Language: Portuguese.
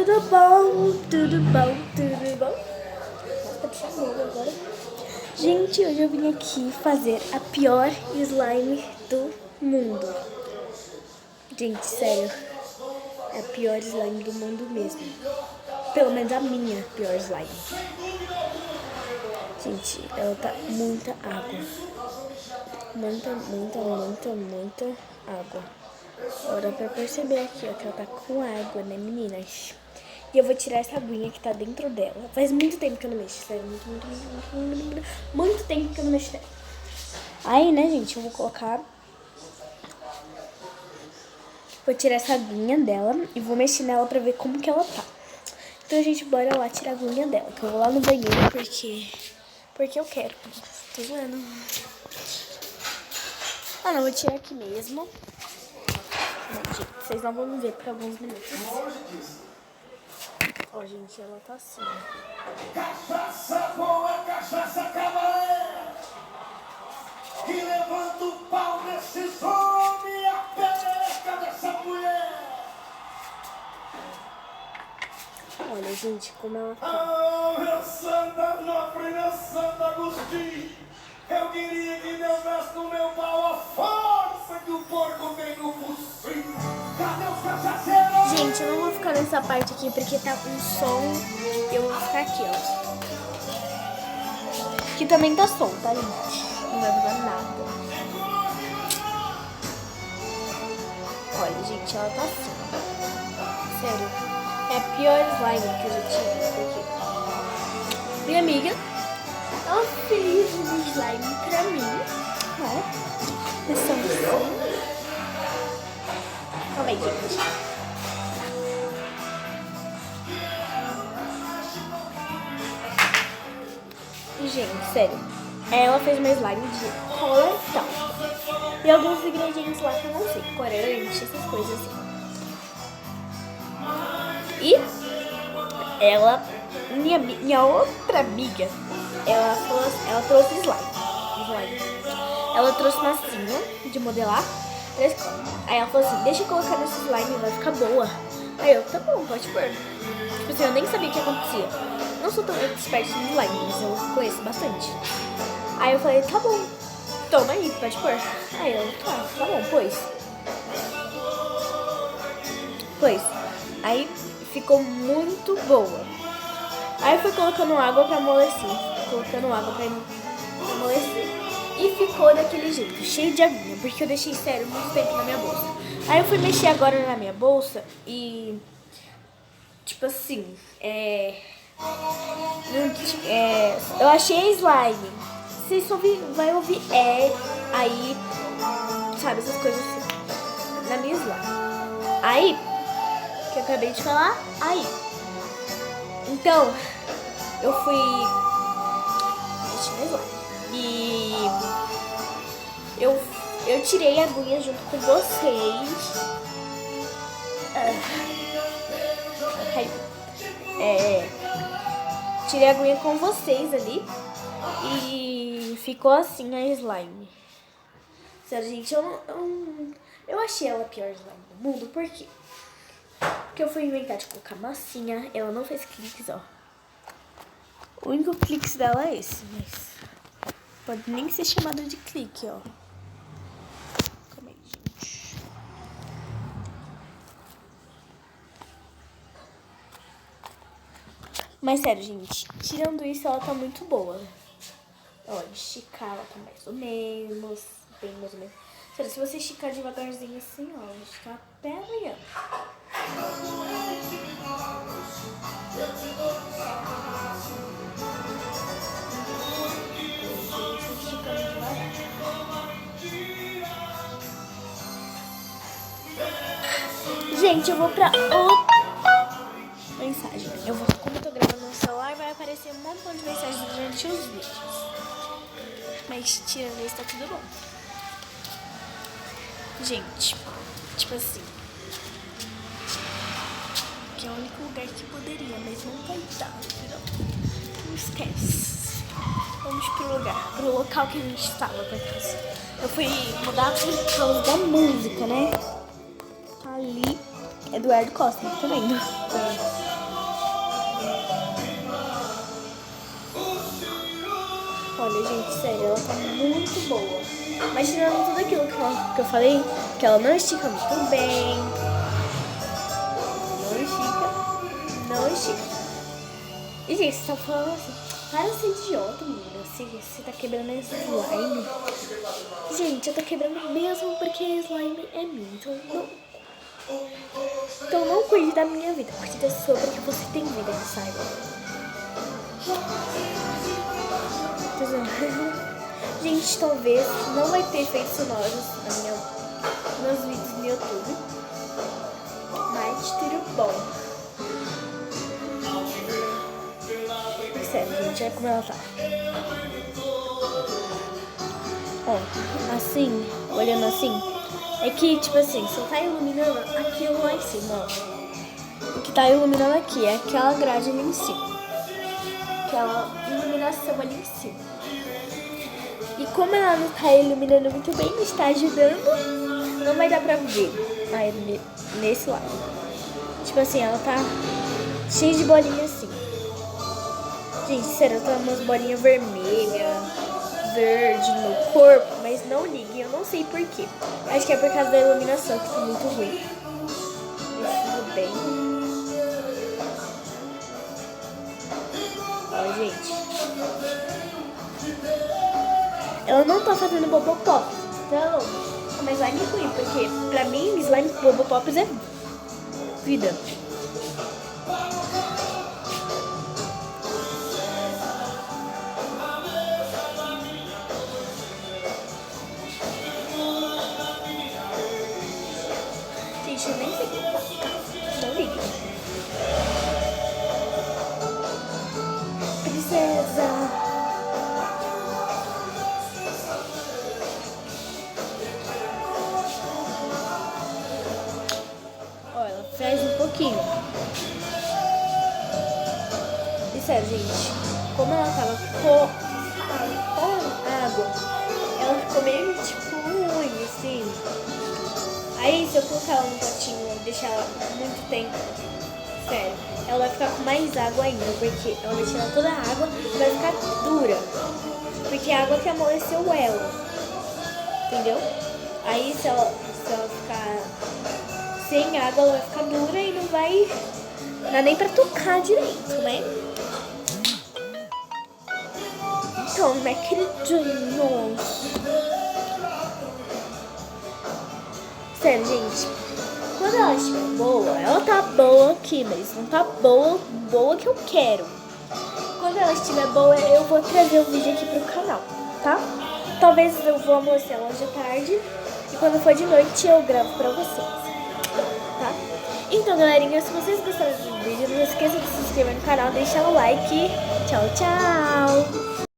Tudo bom, tudo bom, tudo bom? Nossa, tá chamando agora. Gente, hoje eu vim aqui fazer a pior slime do mundo. Gente, sério, é a pior slime do mundo mesmo. Pelo menos a minha pior slime. Gente, ela tá muita água. Muita água. Agora pra perceber aqui, ó, que ela tá com água, né, meninas? E eu vou tirar essa aguinha que tá dentro dela. Faz muito tempo que eu não mexo, sério. Muito tempo que eu não mexo nela. Aí, né, gente, eu vou colocar... Vou tirar essa aguinha dela e vou mexer nela pra ver como que ela tá. Então, gente, bora lá tirar a aguinha dela. Que eu vou lá no banheiro porque eu quero. Tô zoando. Ah, não, vou tirar aqui mesmo. Gente, vocês não vão me ver por alguns minutos. Ó, gente, ela tá assim. Cachaça boa, cachaça cavaleira, que levanta o pau nesses homens e a perereca dessa mulher. Olha, gente, como ela tá. Oh, meu Santo Onofre, meu Santo Agostinho, eu queria que levasse no meu pau a força que o porco tem no focinho. Cadê os cachaceiros? Gente, eu não vou ficar nessa parte aqui porque tá com som. Eu vou ficar aqui, ó. Que também tá som, tá, gente? Não vai mudar nada. Olha, gente, ela tá assim. Sério. É a pior slime que eu já tive. Porque minha amiga, ela fez um slime pra mim, né? Assim. Calma aí, gente. Gente, sério. Ela fez uma slime de coleção. E alguns ingredientes lá que eu não sei. Corante, essas coisas assim. E ela, minha outra amiga, ela trouxe slime. Ela trouxe massinha de modelar pra escola. Aí ela falou assim, deixa eu colocar nesse slime, vai ficar boa. Aí eu, tá bom, pode pôr. Tipo assim, eu nem sabia o que acontecia. Não sou tão expert em slime, mas eu conheço bastante. Aí eu falei, tá bom, toma aí, pode pôr. Aí eu, tá bom, pois. Aí ficou muito boa. Aí eu fui colocando água pra amolecer. E ficou daquele jeito, cheio de aguinha. Porque eu deixei, sério, muito tempo na minha bolsa. Aí eu fui mexer agora na minha bolsa e... Tipo assim, eu achei a slime. Vocês só vai ouvir aí, sabe, essas coisas assim. Na minha slime. Aí, que eu acabei de falar, aí. Então, eu fui mexer na slime. E eu tirei a aguinha junto com vocês. Tirei a aguinha com vocês ali. E ficou assim a slime. Sério, gente, eu achei ela a pior slime do mundo. Por quê? Porque eu fui inventar de colocar massinha. Ela não fez cliques, ó. O único clique dela é esse, mas pode nem ser chamado de clique, ó. Calma aí, gente. Mas sério, gente, tirando isso, ela tá muito boa. Ó, esticar ela tá mais ou menos, bem mais ou menos. Sério, se você esticar devagarzinho assim, ó, vai esticar até amanhã. Gente, eu vou pra outra mensagem. Como eu tô gravando no celular, vai aparecer um montão de mensagens durante os vídeos. Mas tirando isso, tá tudo bom. Gente, tipo assim, que é o único lugar que poderia, mas não vai dar, entendeu? Não esquece. Vamos pro local que a gente estava, por acaso. Eu fui mudar por causa da música, né? Ali, Eduardo Costa, tá vendo? Olha, gente, sério, ela tá muito boa. Mas tirando tudo aquilo que eu falei, que ela não estica muito bem. Não estica. E, gente, você tá falando assim, para de ser idiota, menina. Você tá quebrando esse slime. Gente, eu tô quebrando mesmo porque slime é minha. Então não cuide da minha vida. Cuide da sua, porque você tem vida, saiba. Gente, talvez não vai ter efeitos sonoros nos vídeos no YouTube. Mas tudo bom. Sério, gente, olha como ela tá. Ó, assim, olhando assim, é que, tipo assim, só tá iluminando aquilo lá em cima, ó. O que tá iluminando aqui é aquela grade ali em cima. Aquela iluminação ali em cima. E como ela não tá iluminando muito bem, não está ajudando, não vai dar pra ver aí nesse lado. Tipo assim, ela tá cheia de bolinha assim. Gente, sério, eu tô umas bolinhas vermelhas, verde no meu corpo, mas não liguem, eu não sei porquê. Acho que é por causa da iluminação, que tá muito ruim. Mas tudo bem. Ó, gente. Ela não tá fazendo bobopop, então é uma slime ruim, porque pra mim slime bobopops é vida. Gente, eu nem sei como tá. Não ligue. Princesa. Ó, ela faz um pouquinho. E sério, gente, como ela tava com água, ela ficou meio tipo ruim, assim. Aí se eu colocar ela no potinho e deixar ela muito tempo, sério, ela vai ficar com mais água ainda, porque ela vai tirar toda a água e vai ficar dura. Porque a água que amoleceu ela, entendeu? Aí se ela ficar sem água, ela vai ficar dura e não vai dar nem pra tocar direito, né? Então, né, queridinho? Sério, gente, quando ela estiver boa, ela tá boa aqui, mas não tá boa que eu quero. Quando ela estiver boa, eu vou trazer um vídeo aqui pro canal, tá? Talvez eu vou almoçar ela hoje à tarde e quando for de noite eu gravo pra vocês, tá? Então, galerinha, se vocês gostaram do vídeo, não esqueça de se inscrever no canal, deixar o like. Tchau, tchau!